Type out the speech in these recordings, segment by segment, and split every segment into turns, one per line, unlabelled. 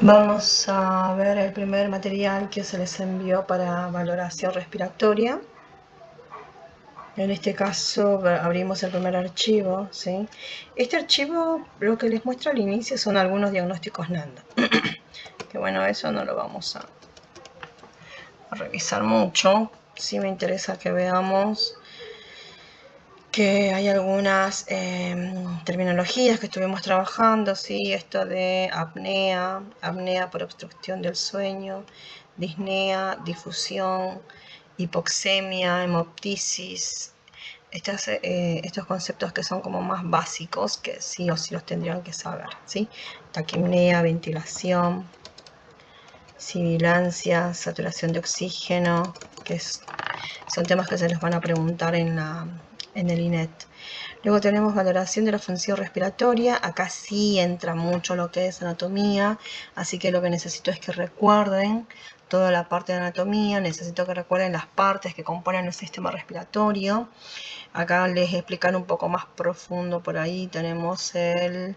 Vamos a ver el primer material que se les envió para valoración respiratoria. En este caso abrimos el primer archivo, ¿sí? Este archivo lo que les muestra al inicio son algunos diagnósticos NANDA. Que bueno, eso no lo vamos a revisar mucho. Sí me interesa que veamos que hay algunas terminologías que estuvimos trabajando, ¿sí? Esto de apnea, apnea por obstrucción del sueño, disnea, difusión, hipoxemia, hemoptisis. Estos conceptos que son como más básicos, que sí o sí los tendrían que saber, ¿sí? Taquipnea, ventilación, sibilancia, saturación de oxígeno, son temas que se les van a preguntar en el INET. Luego tenemos valoración de la función respiratoria. Acá sí entra mucho lo que es anatomía, así que lo que necesito es que recuerden toda la parte de anatomía. Necesito que recuerden las partes que componen el sistema respiratorio. Acá les explicar un poco más profundo por ahí. Tenemos el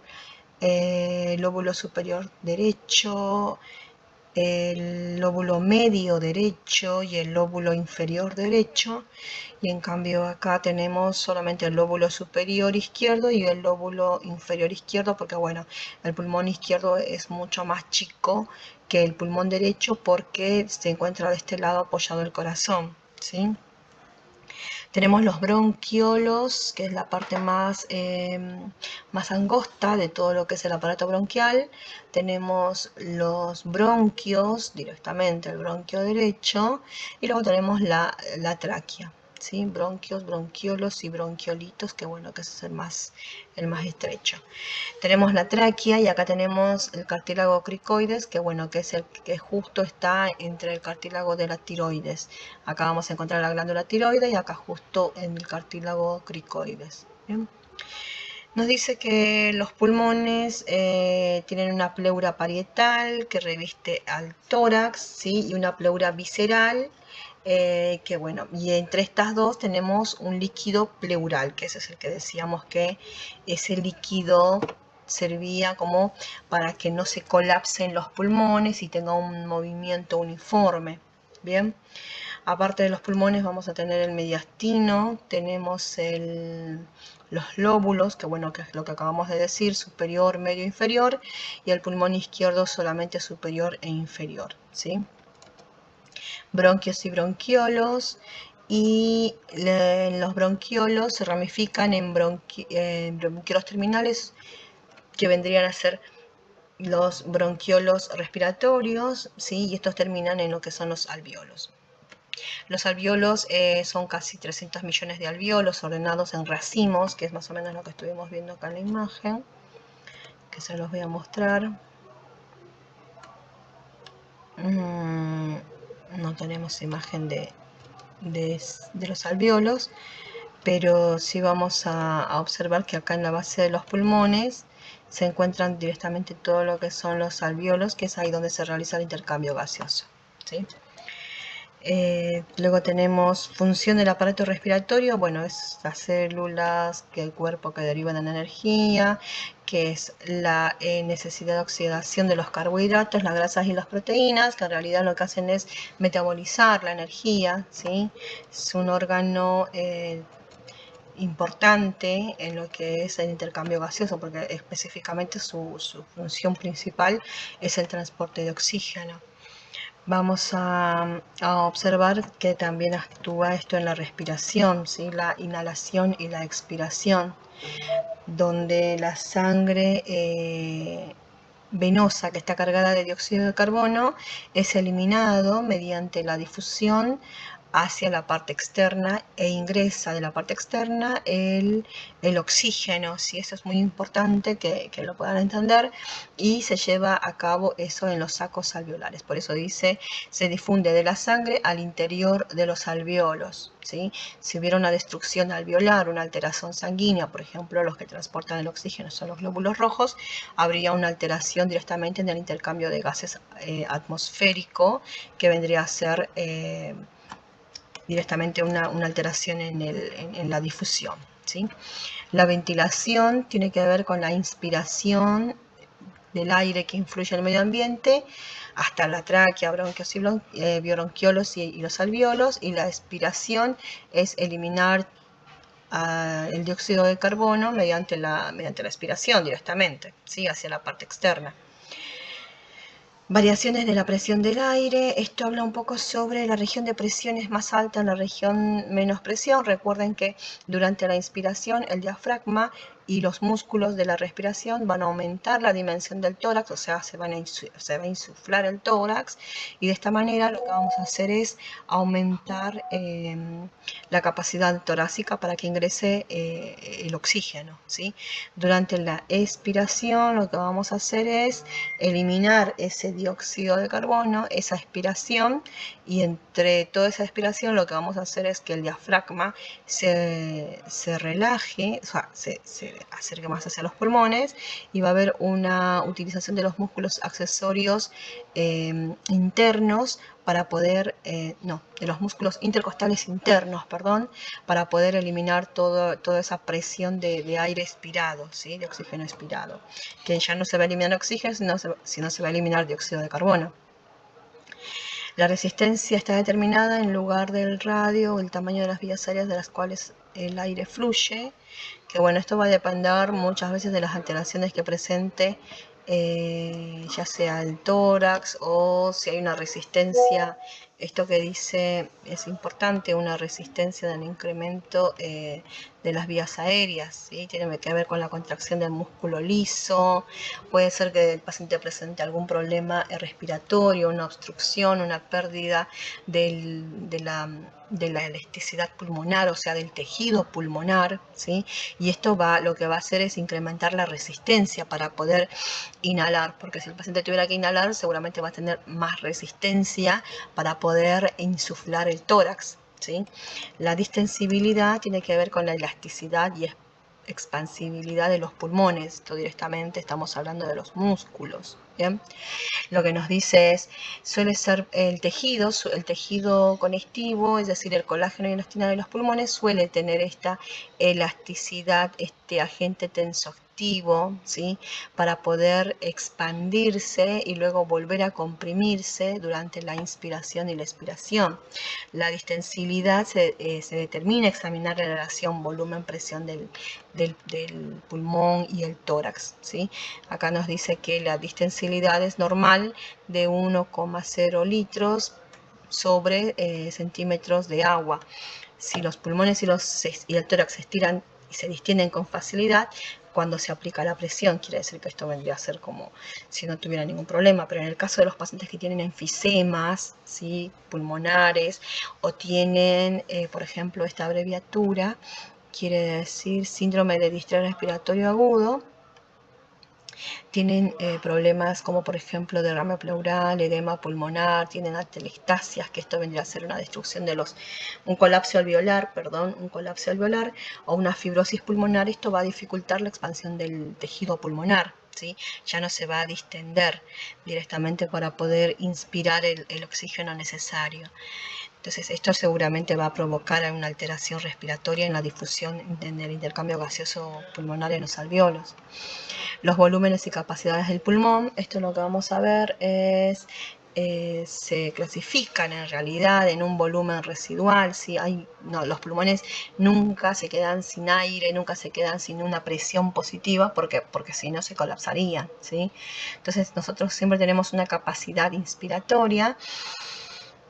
lóbulo superior derecho, el lóbulo medio derecho y el lóbulo inferior derecho, y en cambio acá tenemos solamente el lóbulo superior izquierdo y el lóbulo inferior izquierdo, porque bueno, el pulmón izquierdo es mucho más chico que el pulmón derecho porque se encuentra de este lado apoyado el corazón, ¿sí? Tenemos los bronquiolos, que es la parte más angosta de todo lo que es el aparato bronquial. Tenemos los bronquios, directamente el bronquio derecho, y luego tenemos la tráquea, ¿sí? Bronquios, bronquiolos y bronquiolitos, que bueno, que ese es el más estrecho. Tenemos la tráquea y acá tenemos el cartílago cricoides, que bueno, que es el que justo está entre el cartílago de la tiroides. Acá vamos a encontrar la glándula tiroides y acá justo en el cartílago cricoides. ¿Bien? Nos dice que los pulmones tienen una pleura parietal que reviste al tórax, ¿sí? Y una pleura visceral, que bueno, y entre estas dos tenemos un líquido pleural, que ese es el que decíamos que ese líquido servía como para que no se colapsen los pulmones y tenga un movimiento uniforme. Bien, aparte de los pulmones vamos a tener el mediastino, tenemos los lóbulos, que bueno, que es lo que acabamos de decir, superior, medio, inferior, y el pulmón izquierdo solamente superior e inferior, ¿sí? Bronquios y bronquiolos, y los bronquiolos se ramifican en bronquiolos terminales, que vendrían a ser los bronquiolos respiratorios, ¿sí? Y estos terminan en lo que son los alveolos. Los alveolos son casi 300 millones de alveolos ordenados en racimos, que es más o menos lo que estuvimos viendo acá en la imagen, que se los voy a mostrar. No tenemos imagen de los alveolos, pero sí vamos a observar que acá en la base de los pulmones se encuentran directamente todo lo que son los alveolos, que es ahí donde se realiza el intercambio gaseoso, ¿sí? Luego tenemos función del aparato respiratorio, bueno, es las células del cuerpo que derivan en energía, que es la necesidad de oxidación de los carbohidratos, las grasas y las proteínas, que en realidad lo que hacen es metabolizar la energía, ¿sí? Es un órgano importante en lo que es el intercambio gaseoso, porque específicamente su función principal es el transporte de oxígeno. Vamos a observar que también actúa esto en la respiración, ¿sí? La inhalación y la expiración, donde la sangre venosa que está cargada de dióxido de carbono es eliminado mediante la difusión hacia la parte externa e ingresa de la parte externa el oxígeno, ¿sí? Eso es muy importante que lo puedan entender, y se lleva a cabo eso en los sacos alveolares. Por eso dice, se difunde de la sangre al interior de los alveolos, ¿sí? Si hubiera una destrucción alveolar, una alteración sanguínea, por ejemplo, los que transportan el oxígeno son los glóbulos rojos, habría una alteración directamente en el intercambio de gases atmosférico, que vendría a ser directamente una alteración en la difusión, ¿sí? La ventilación tiene que ver con la inspiración del aire que influye en el medio ambiente, hasta la tráquea, bronquios bronquiolos y los alvéolos, y la expiración es eliminar el dióxido de carbono mediante la expiración directamente, ¿sí? Hacia la parte externa. Variaciones de la presión del aire. Esto habla un poco sobre la región de presión es más alta en la región menos presión. Recuerden que durante la inspiración el diafragma y los músculos de la respiración van a aumentar la dimensión del tórax, o sea, se va a insuflar el tórax, y de esta manera lo que vamos a hacer es aumentar la capacidad torácica para que ingrese el oxígeno, ¿sí? Durante la expiración lo que vamos a hacer es eliminar ese dióxido de carbono, esa expiración, y entre toda esa expiración lo que vamos a hacer es que el diafragma se relaje, o sea, se acerque más hacia los pulmones, y va a haber una utilización de los músculos accesorios internos para poder, de los músculos intercostales internos, perdón, para poder eliminar toda esa presión de aire expirado, ¿sí? De oxígeno expirado, que ya no se va a eliminar oxígeno, sino se va a eliminar dióxido de carbono. La resistencia está determinada en lugar del radio o el tamaño de las vías aéreas de las cuales el aire fluye, que bueno, esto va a depender muchas veces de las alteraciones que presente ya sea el tórax o si hay una resistencia. Esto que dice es importante, una resistencia del incremento de las vías aéreas, ¿sí? Tiene que ver con la contracción del músculo liso. Puede ser que el paciente presente algún problema respiratorio, una obstrucción, una pérdida de la elasticidad pulmonar, o sea, del tejido pulmonar, ¿sí? Y esto lo que va a hacer es incrementar la resistencia para poder inhalar, porque si el paciente tuviera que inhalar, seguramente va a tener más resistencia para poder insuflar el tórax, ¿sí? La distensibilidad tiene que ver con la elasticidad y expansibilidad de los pulmones. Esto directamente estamos hablando de los músculos, ¿bien? Lo que nos dice es, suele ser el tejido conectivo, es decir, el colágeno y elastina de los pulmones, suele tener esta elasticidad, este agente tensoactivo, ¿sí? Para poder expandirse y luego volver a comprimirse durante la inspiración y la expiración. La distensibilidad se determina examinar la relación volumen-presión del pulmón y el tórax, ¿sí? Acá nos dice que la distensibilidad es normal de 1,0 litros sobre centímetros de agua. Si los pulmones y el tórax se estiran y se distienden con facilidad, cuando se aplica la presión, quiere decir que esto vendría a ser como si no tuviera ningún problema, pero en el caso de los pacientes que tienen enfisemas, ¿sí? Pulmonares, o tienen, por ejemplo, esta abreviatura, quiere decir síndrome de distrés respiratorio agudo, tienen problemas como por ejemplo derrame pleural, edema pulmonar, tienen atelectasias, que esto vendría a ser una destrucción un colapso alveolar, o una fibrosis pulmonar. Esto va a dificultar la expansión del tejido pulmonar, ¿sí? Ya no se va a distender directamente para poder inspirar el oxígeno necesario. Entonces esto seguramente va a provocar una alteración respiratoria en la difusión en el intercambio gaseoso pulmonar en los alvéolos. Los volúmenes y capacidades del pulmón, esto lo que vamos a ver es, se clasifican en realidad en un volumen residual, ¿sí? Los pulmones nunca se quedan sin aire, nunca se quedan sin una presión positiva, porque si no se colapsarían, ¿sí? Entonces nosotros siempre tenemos una capacidad inspiratoria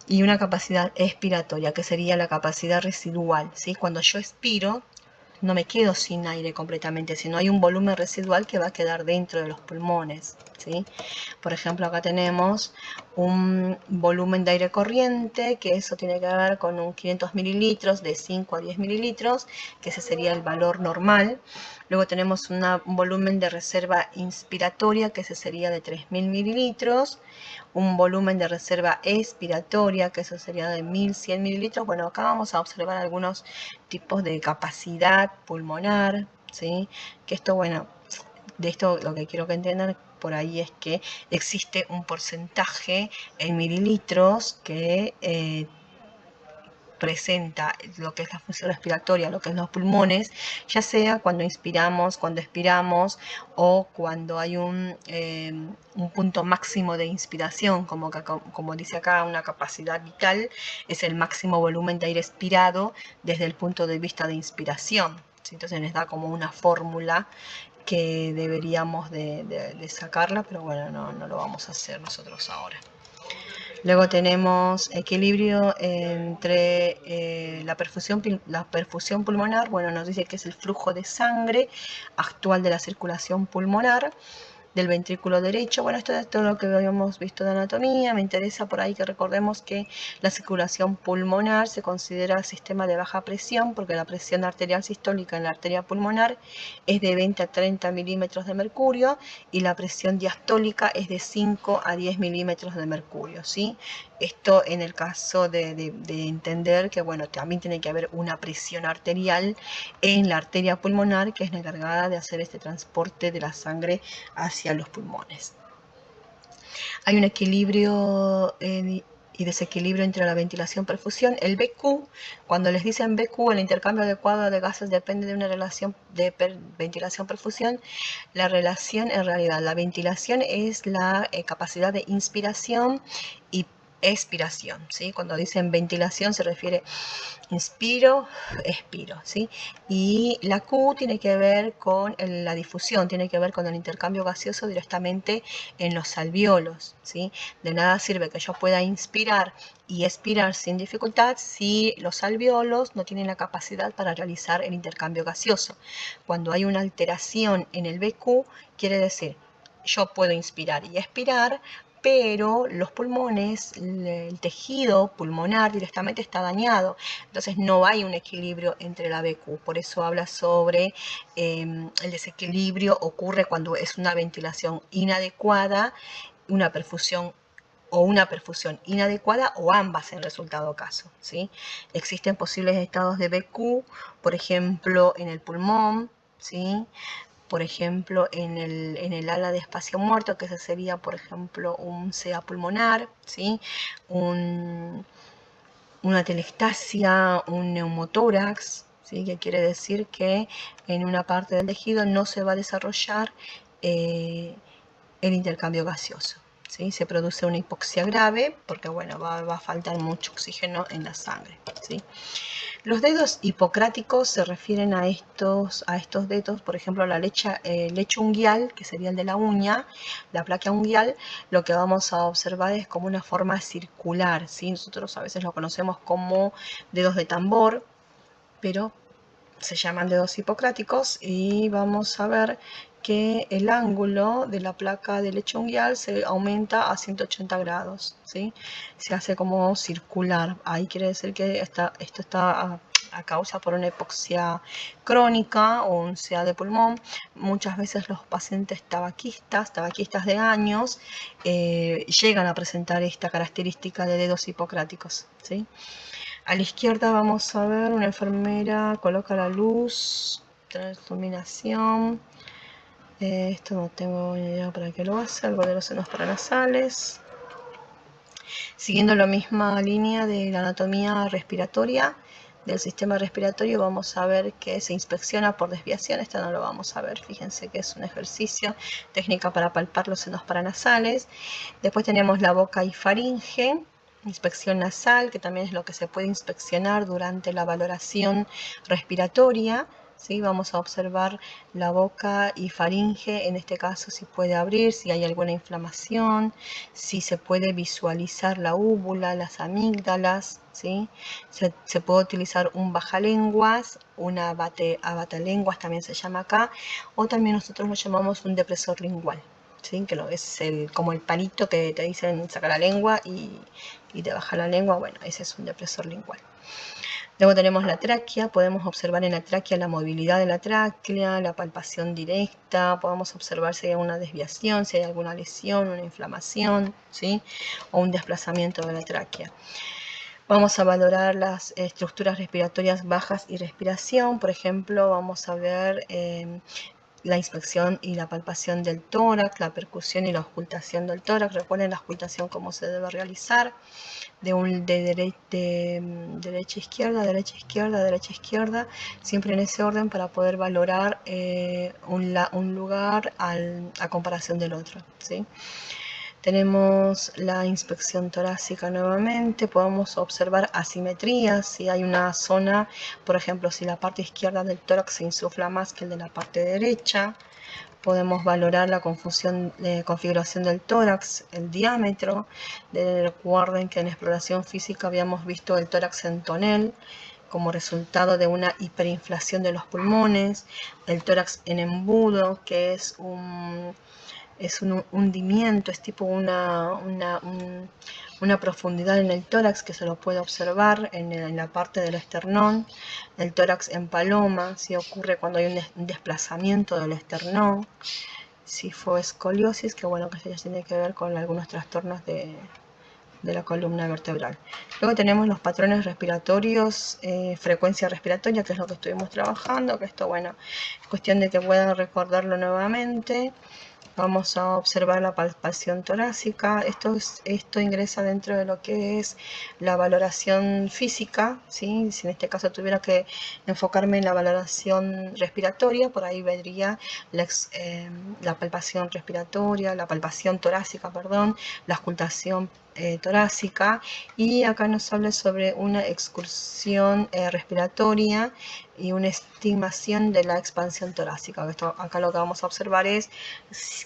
y una capacidad expiratoria, que sería la capacidad residual, ¿sí? Cuando yo expiro, no me quedo sin aire completamente, sino hay un volumen residual que va a quedar dentro de los pulmones, ¿sí? Por ejemplo, acá tenemos un volumen de aire corriente, que eso tiene que ver con un 500 mililitros, de 5 a 10 mililitros, que ese sería el valor normal. Luego tenemos un volumen de reserva inspiratoria, que ese sería de 3.000 mililitros. Un volumen de reserva expiratoria, que eso sería de 1.100 mililitros. Bueno, acá vamos a observar algunos tipos de capacidad pulmonar, ¿sí? Que esto, bueno, de esto lo que quiero que entiendan por ahí es que existe un porcentaje en mililitros que presenta lo que es la función respiratoria, lo que es los pulmones, ya sea cuando inspiramos, cuando expiramos o cuando hay un punto máximo de inspiración, como dice acá, una capacidad vital, es el máximo volumen de aire expirado desde el punto de vista de inspiración. ¿Sí? Entonces les da como una fórmula que deberíamos de sacarla, pero bueno, no lo vamos a hacer nosotros ahora. Luego tenemos equilibrio entre la perfusión pulmonar. Bueno, nos dice que es el flujo de sangre actual de la circulación pulmonar del ventrículo derecho. Bueno, esto es todo lo que habíamos visto de anatomía. Me interesa por ahí que recordemos que la circulación pulmonar se considera el sistema de baja presión, porque la presión arterial sistólica en la arteria pulmonar es de 20 a 30 milímetros de mercurio y la presión diastólica es de 5 a 10 milímetros de mercurio, ¿sí? Esto en el caso de entender que, bueno, también tiene que haber una presión arterial en la arteria pulmonar, que es la encargada de hacer este transporte de la sangre hacia los pulmones. Hay un equilibrio y desequilibrio entre la ventilación-perfusión. El BQ, cuando les dicen BQ, el intercambio adecuado de gases depende de una relación de ventilación-perfusión. La relación, en realidad, la ventilación es la capacidad de inspiración y expiración, ¿sí? Cuando dicen ventilación se refiere inspiro, expiro, ¿sí? Y la Q tiene que ver con la difusión, tiene que ver con el intercambio gaseoso directamente en los alvéolos, ¿sí? De nada sirve que yo pueda inspirar y expirar sin dificultad si los alvéolos no tienen la capacidad para realizar el intercambio gaseoso. Cuando hay una alteración en el BQ, quiere decir, yo puedo inspirar y expirar, pero los pulmones, el tejido pulmonar directamente está dañado, entonces no hay un equilibrio entre la BQ, por eso habla sobre el desequilibrio ocurre cuando es una ventilación inadecuada, una perfusión inadecuada o ambas en resultado caso, ¿sí? Existen posibles estados de BQ, por ejemplo en el pulmón, ¿sí? Por ejemplo, en el ala de espacio muerto, que ese sería, por ejemplo, un CA pulmonar, ¿sí? Una atelectasia, un neumotórax, ¿sí? Que quiere decir que en una parte del tejido no se va a desarrollar el intercambio gaseoso, ¿sí? Se produce una hipoxia grave porque, bueno, va a faltar mucho oxígeno en la sangre, ¿sí? Los dedos hipocráticos se refieren a estos dedos, por ejemplo, la lecho unguial, que sería el de la uña, la placa unguial, lo que vamos a observar es como una forma circular, ¿sí? Nosotros a veces lo conocemos como dedos de tambor, pero se llaman dedos hipocráticos y vamos a ver que el ángulo de la placa de lecho unguial se aumenta a 180 grados, ¿sí? Se hace como circular. Ahí quiere decir que esto está a causa por una hipoxia crónica o un CA de pulmón. Muchas veces los pacientes tabaquistas de años, llegan a presentar esta característica de dedos hipocráticos, ¿sí? A la izquierda vamos a ver una enfermera coloca la luz, iluminación. Esto no tengo ni idea para qué lo hace, algo de los senos paranasales. Siguiendo la misma línea de la anatomía respiratoria del sistema respiratorio, vamos a ver que se inspecciona por desviación. Esto no lo vamos a ver, fíjense que es un ejercicio, técnica para palpar los senos paranasales. Después tenemos la boca y faringe. Inspección nasal, que también es lo que se puede inspeccionar durante la valoración respiratoria, ¿sí? Vamos a observar la boca y faringe, en este caso si puede abrir, si hay alguna inflamación, si se puede visualizar la úvula, las amígdalas, ¿sí? Se puede utilizar un bajalenguas, un abatalenguas también se llama acá, o también nosotros lo llamamos un depresor lingual. ¿Sí? Que es como el palito que te dicen sacar la lengua y te baja la lengua. Bueno, ese es un depresor lingual. Luego tenemos la tráquea, podemos observar en la tráquea la movilidad de la tráquea, la palpación directa, podemos observar si hay alguna desviación, si hay alguna lesión, una inflamación, ¿sí? O un desplazamiento de la tráquea. Vamos a valorar las estructuras respiratorias bajas y respiración. Por ejemplo, vamos a ver la inspección y la palpación del tórax, la percusión y la auscultación del tórax. Recuerden la auscultación cómo se debe realizar, de derecha a izquierda, derecha a izquierda, derecha a izquierda, siempre en ese orden para poder valorar un lugar a comparación del otro, ¿sí? Tenemos la inspección torácica nuevamente, podemos observar asimetrías, si hay una zona, por ejemplo, si la parte izquierda del tórax se insufla más que el de la parte derecha. Podemos valorar la configuración del tórax, el diámetro. Recuerden que en exploración física habíamos visto el tórax en tonel como resultado de una hiperinflación de los pulmones, el tórax en embudo, que es un hundimiento, es tipo una profundidad en el tórax que se lo puede observar en la parte del esternón. El tórax en paloma, si ocurre cuando hay un desplazamiento del esternón. Si fue escoliosis, que bueno, que eso ya tiene que ver con algunos trastornos de la columna vertebral. Luego tenemos los patrones respiratorios, frecuencia respiratoria, que es lo que estuvimos trabajando, que esto, bueno, es cuestión de que puedan recordarlo nuevamente. Vamos a observar la palpación torácica. Esto ingresa dentro de lo que es la valoración física, ¿sí? Si en este caso tuviera que enfocarme en la valoración respiratoria, por ahí vendría la palpación respiratoria, la palpación torácica, perdón, la auscultación torácica, y acá nos habla sobre una excursión respiratoria y una estimación de la expansión torácica. Acá lo que vamos a observar es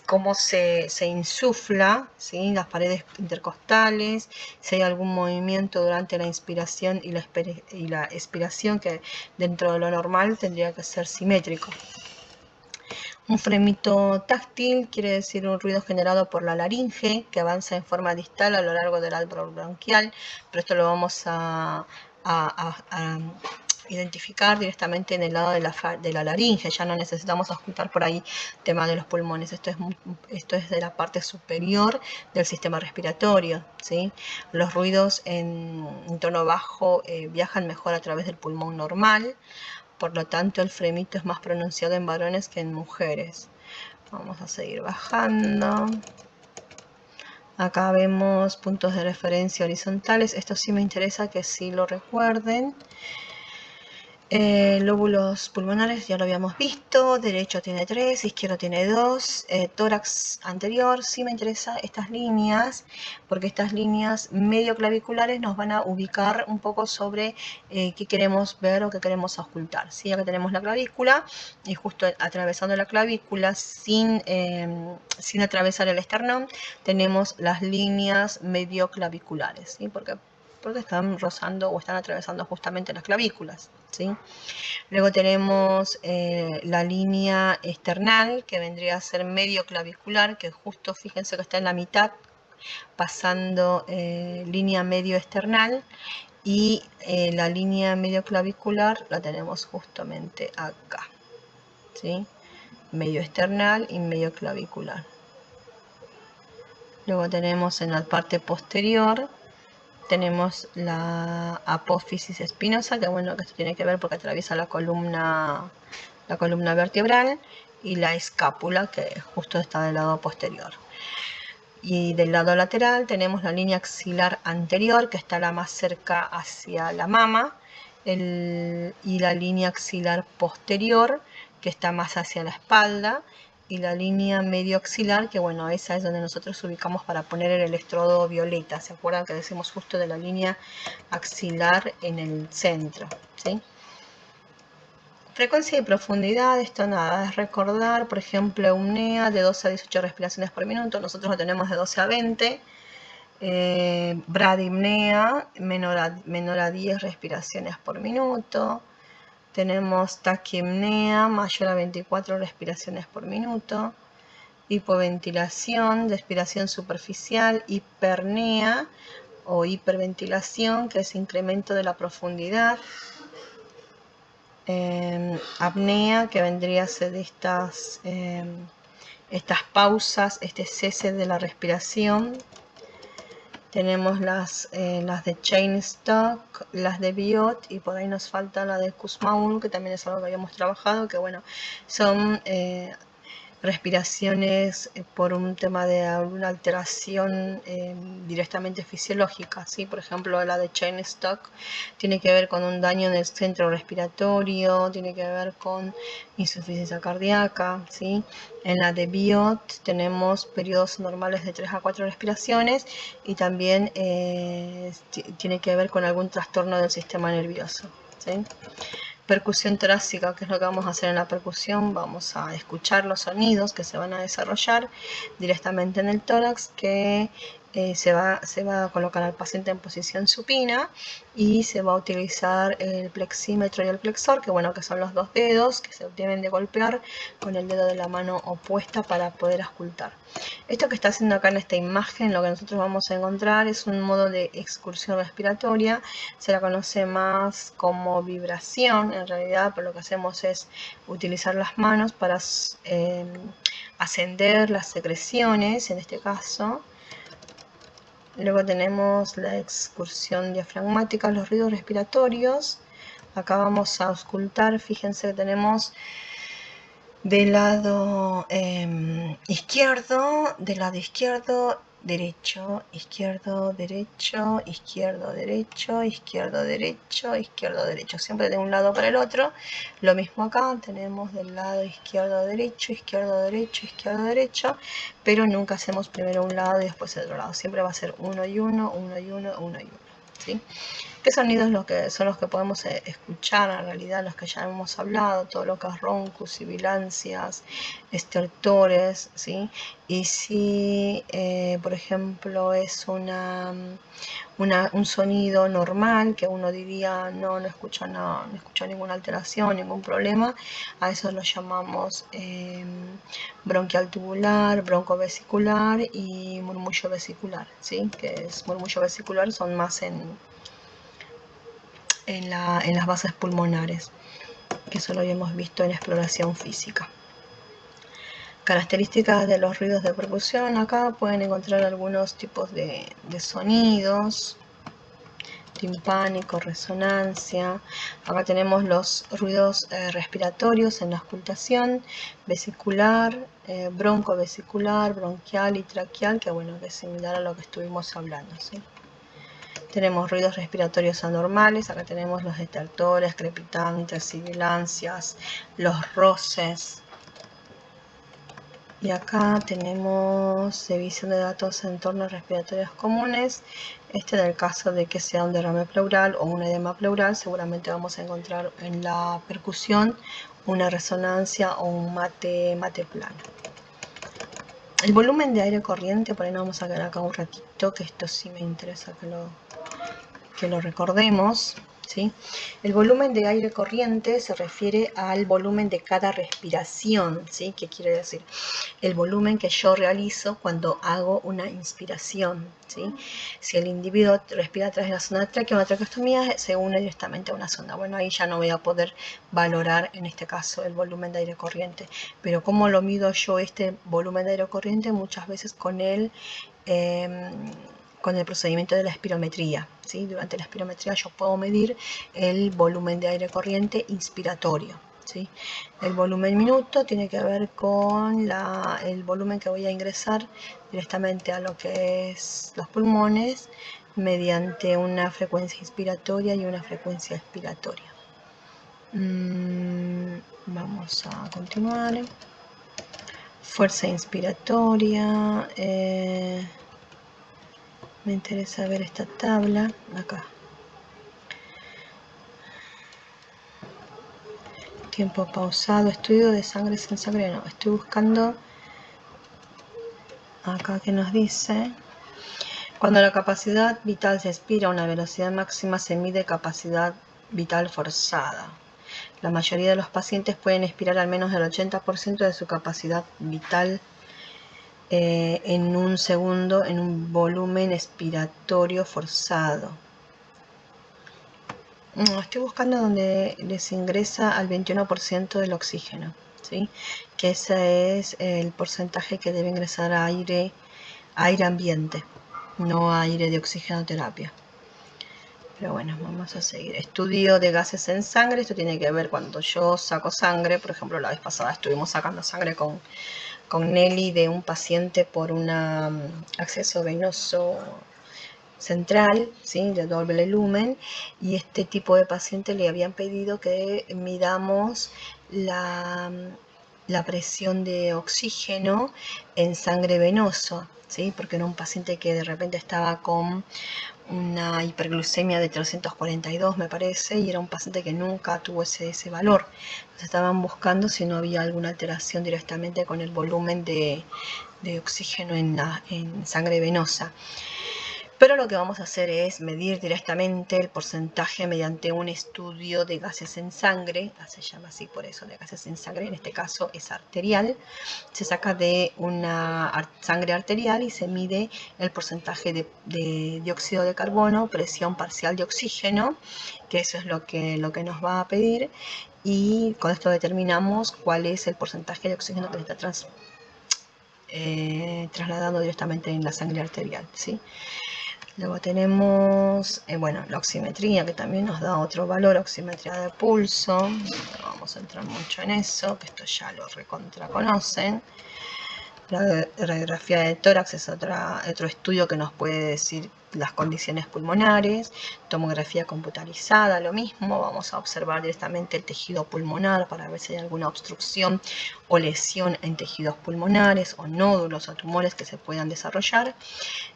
cómo se insufla, ¿sí? Las paredes intercostales, si hay algún movimiento durante la inspiración y la expiración, que dentro de lo normal tendría que ser simétrico. Un fremito táctil quiere decir un ruido generado por la laringe que avanza en forma distal a lo largo del árbol bronquial, pero esto lo vamos a identificar directamente en el lado de la laringe. Ya no necesitamos auscultar por ahí tema de los pulmones. Esto es de la parte superior del sistema respiratorio, ¿sí? Los ruidos en tono bajo viajan mejor a través del pulmón normal. Por lo tanto, el fremito es más pronunciado en varones que en mujeres. Vamos a seguir bajando. Acá vemos puntos de referencia horizontales. Esto sí me interesa que sí lo recuerden. Lóbulos pulmonares ya lo habíamos visto, derecho tiene 3, izquierdo tiene 2, tórax anterior, sí me interesa estas líneas, porque estas líneas medio claviculares nos van a ubicar un poco sobre qué queremos ver o qué queremos auscultar. ¿Sí? Acá tenemos la clavícula y justo atravesando la clavícula sin atravesar el esternón tenemos las líneas medio claviculares, ¿sí? Porque están rozando o están atravesando justamente las clavículas, ¿sí? Luego tenemos la línea esternal, que vendría a ser medio clavicular, que justo fíjense que está en la mitad, pasando línea medio esternal, y la línea medio clavicular la tenemos justamente acá, ¿sí? Medio esternal y medio clavicular. Luego tenemos en la parte posterior tenemos la apófisis espinosa, que bueno, que esto tiene que ver porque atraviesa la columna vertebral, y la escápula, que justo está del lado posterior. Y del lado lateral tenemos la línea axilar anterior, que está la más cerca hacia la mama, y la línea axilar posterior, que está más hacia la espalda, y la línea medio axilar, que bueno, esa es donde nosotros ubicamos para poner el electrodo violeta. ¿Se acuerdan que decimos justo de la línea axilar en el centro? ¿Sí? Frecuencia y profundidad, esto nada, es recordar, por ejemplo, eumnea de 12 a 18 respiraciones por minuto, nosotros lo tenemos de 12 a 20. Bradimnea, menor a 10 respiraciones por minuto. Tenemos taquimnea, mayor a 24 respiraciones por minuto. Hipoventilación, respiración superficial. Hipernea o hiperventilación, que es incremento de la profundidad. Apnea, que vendría a ser de estas pausas, este cese de la respiración. Tenemos las de Chain Stock, las de Biot, y por ahí nos falta la de Kussmaul, que también es algo que habíamos trabajado, que bueno, son respiraciones por un tema de alguna alteración directamente fisiológica, ¿sí? Por ejemplo, la de Chain Stock tiene que ver con un daño en el centro respiratorio, tiene que ver con insuficiencia cardíaca, ¿sí? En la de Biot tenemos periodos normales de 3 a 4 respiraciones y también tiene que ver con algún trastorno del sistema nervioso, ¿sí? Percusión torácica, que es lo que vamos a hacer en la percusión. Vamos a escuchar los sonidos que se van a desarrollar directamente en el tórax, que se va a colocar al paciente en posición supina y se va a utilizar el plexímetro y el flexor, que bueno, que son los dos dedos que se deben de golpear con el dedo de la mano opuesta para poder auscultar. Esto que está haciendo acá en esta imagen, lo que nosotros vamos a encontrar es un modo de excursión respiratoria. Se la conoce más como vibración en realidad, pero lo que hacemos es utilizar las manos para ascender las secreciones, en este caso. Luego tenemos la excursión diafragmática, los ruidos respiratorios. Acá vamos a auscultar, fíjense que tenemos del lado izquierdo, derecho, izquierdo, derecho, izquierdo, derecho, izquierdo, derecho, izquierdo, derecho. Siempre de un lado para el otro. Lo mismo acá, tenemos del lado izquierdo, derecho, izquierdo, derecho, izquierdo, derecho, pero nunca hacemos primero un lado y después el otro lado. Siempre va a ser uno y uno, uno y uno, uno y uno, ¿sí? ¿Qué sonidos son los que podemos escuchar? En realidad los que ya hemos hablado, todo lo que es roncus, sibilancias, estertores, ¿sí? Y si, por ejemplo, es un sonido normal, que uno diría no escucha nada, no escucha ninguna alteración, ningún problema, a eso lo llamamos bronquial tubular, broncovesicular y murmullo vesicular, ¿sí? Que es murmullo vesicular, son más en las bases pulmonares, que eso lo habíamos visto en exploración física. Características de los ruidos de percusión. Acá pueden encontrar algunos tipos de sonidos: timpánico, resonancia. Acá tenemos los ruidos respiratorios en la auscultación: vesicular, broncovesicular, bronquial y traqueal, que bueno, que es similar a lo que estuvimos hablando, ¿sí? Tenemos ruidos respiratorios anormales. Acá tenemos los estertores, crepitantes, sibilancias, los roces. Y acá tenemos división de datos en entornos respiratorios comunes. En el caso de que sea un derrame pleural o un edema pleural, seguramente vamos a encontrar en la percusión una resonancia o un mate plano. El volumen de aire corriente, por ahí nos vamos a quedar acá un ratito, que esto sí me interesa que lo recordemos, ¿sí? El volumen de aire corriente se refiere al volumen de cada respiración, ¿sí? ¿Qué quiere decir? El volumen que yo realizo cuando hago una inspiración, ¿sí? Si el individuo respira a través de la sonda tráquea o una traqueostomía, se une directamente a una sonda. Bueno, ahí ya no voy a poder valorar en este caso el volumen de aire corriente. Pero ¿cómo lo mido yo este volumen de aire corriente? Muchas veces con el procedimiento de la espirometría, ¿sí? Durante la espirometría yo puedo medir el volumen de aire corriente inspiratorio, ¿sí? El volumen minuto tiene que ver con el volumen que voy a ingresar directamente a lo que es los pulmones mediante una frecuencia inspiratoria y una frecuencia expiratoria. Vamos a continuar. Fuerza inspiratoria. Me interesa ver esta tabla acá. Tiempo pausado, estudio de sangre sin sangre. No, estoy buscando acá que nos dice: cuando la capacidad vital se expira a una velocidad máxima, se mide capacidad vital forzada. La mayoría de los pacientes pueden expirar al menos el 80% de su capacidad vital en un segundo en un volumen expiratorio forzado. Estoy buscando donde les ingresa al 21% del oxígeno, ¿sí? Que ese es el porcentaje que debe ingresar a aire ambiente. no aire de oxigenoterapia. Pero bueno, vamos a seguir. Estudio de gases en sangre. Esto tiene que ver cuando yo saco sangre. Por ejemplo, la vez pasada estuvimos sacando sangre con Nelly de un paciente por un acceso venoso central, ¿sí? De doble lumen, y este tipo de paciente le habían pedido que midamos la presión de oxígeno en sangre venosa, ¿sí? Porque era un paciente que de repente estaba con una hiperglucemia de 342, me parece, y era un paciente que nunca tuvo ese valor. Entonces estaban buscando si no había alguna alteración directamente con el volumen de oxígeno en sangre venosa. Pero lo que vamos a hacer es medir directamente el porcentaje mediante un estudio de gases en sangre, se llama así por eso, de gases en sangre, en este caso es arterial. Se saca de una sangre arterial y se mide el porcentaje de dióxido de carbono, presión parcial de oxígeno, que eso es lo que nos va a pedir, y con esto determinamos cuál es el porcentaje de oxígeno que se está trasladando directamente en la sangre arterial, ¿sí? Luego tenemos, bueno, la oximetría, que también nos da otro valor, oximetría de pulso. No vamos a entrar mucho en eso, que esto ya lo recontra conocen. La radiografía de tórax es otro estudio que nos puede decir las condiciones pulmonares. Tomografía computarizada, lo mismo. Vamos a observar directamente el tejido pulmonar para ver si hay alguna obstrucción o lesión en tejidos pulmonares o nódulos o tumores que se puedan desarrollar.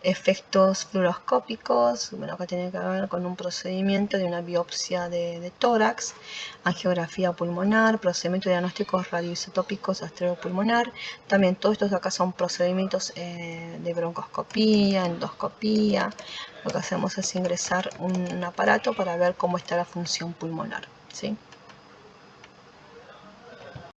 Efectos fluoroscópicos, bueno, acá tiene que ver con un procedimiento de una biopsia de tórax, angiografía pulmonar, procedimiento de diagnósticos radioisotópicos astreo-pulmonar. También todos estos acá son procedimientos de broncoscopía, endoscopía. Lo que hacemos es ingresar un aparato para ver cómo está la función pulmonar, ¿sí?